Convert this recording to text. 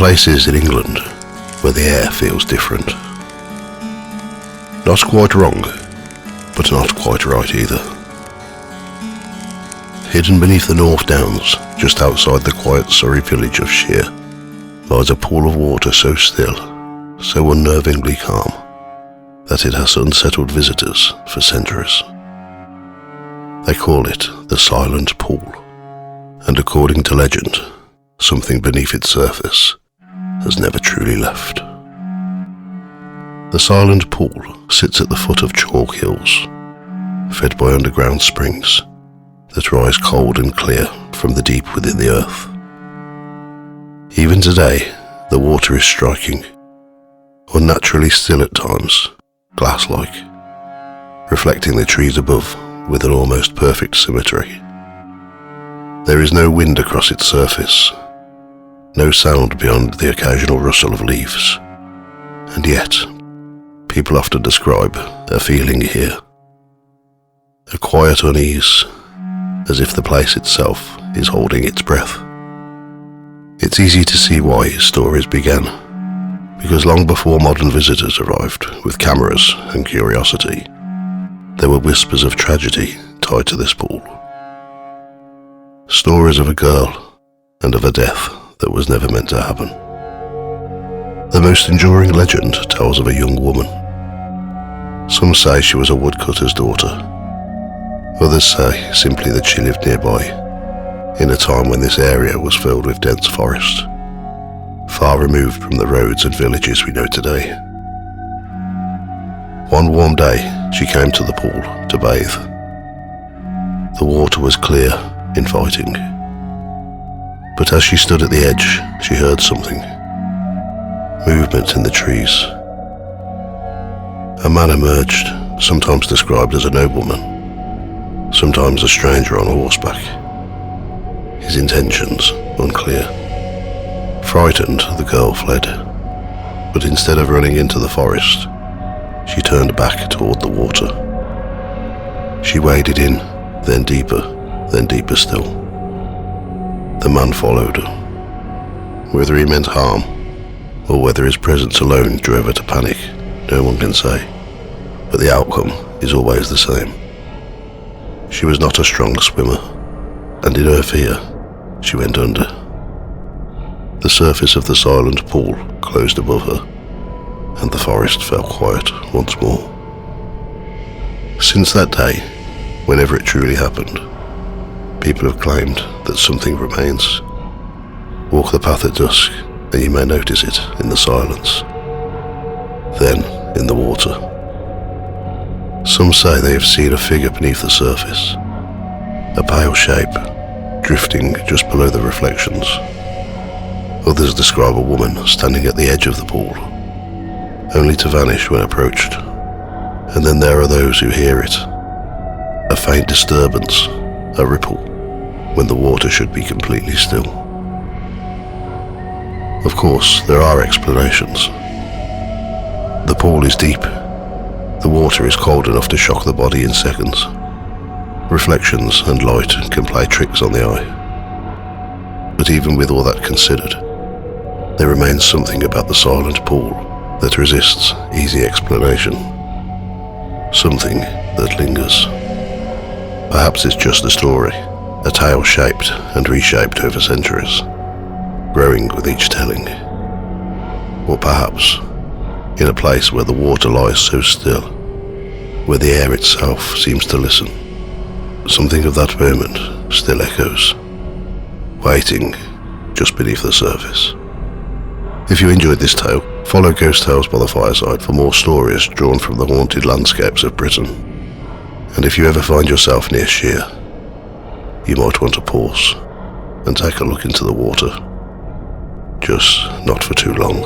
places in England where the air feels different. Not quite wrong, but not quite right either. Hidden beneath the North Downs, just outside the quiet Surrey village of Shear, lies a pool of water so still, so unnervingly calm, that it has unsettled visitors for centuries. They call it the Silent Pool, and according to legend, something beneath its surface has never truly left. The Silent Pool sits at the foot of Chalk Hills, fed by underground springs that rise cold and clear from the deep within the earth. Even today, the water is striking, unnaturally still at times, glass-like, reflecting the trees above with an almost perfect symmetry. There is no wind across its surface, no sound beyond the occasional rustle of leaves, and yet, people often describe a feeling here. A quiet unease, as if the place itself is holding its breath. It's easy to see why stories began, because long before modern visitors arrived with cameras and curiosity, there were whispers of tragedy tied to this pool. Stories of a girl and of a death that was never meant to happen. The most enduring legend tells of a young woman. Some say she was a woodcutter's daughter. Others say simply that she lived nearby, in a time when this area was filled with dense forest, far removed from the roads and villages we know today. One warm day, she came to the pool to bathe. The water was clear, inviting. But as she stood at the edge, she heard something. Movement in the trees. A man emerged, sometimes described as a nobleman, sometimes a stranger on horseback. His intentions unclear. Frightened, the girl fled, but instead of running into the forest, she turned back toward the water. She waded in, then deeper still. The man followed her. Whether he meant harm, or whether his presence alone drove her to panic, no one can say, but the outcome is always the same. She was not a strong swimmer, and in her fear, she went under. The surface of the silent pool closed above her, and the forest fell quiet once more. Since that day, whenever it truly happened, people have claimed that something remains. Walk the path at dusk, and you may notice it in the silence, then in the water. Some say they have seen a figure beneath the surface, a pale shape, drifting just below the reflections. Others describe a woman standing at the edge of the pool, only to vanish when approached. And then there are those who hear it, a faint disturbance, a ripple, when the water should be completely still. Of course, there are explanations. The pool is deep. The water is cold enough to shock the body in seconds. Reflections and light can play tricks on the eye. But even with all that considered, there remains something about the silent pool that resists easy explanation. Something that lingers. Perhaps it's just a story, a tale shaped and reshaped over centuries, growing with each telling. Or perhaps, in a place where the water lies so still, where the air itself seems to listen, something of that moment still echoes, waiting just beneath the surface. If you enjoyed this tale, follow Ghost Tales by the Fireside for more stories drawn from the haunted landscapes of Britain. And if you ever find yourself near Shear, you might want to pause and take a look into the water. Just not for too long.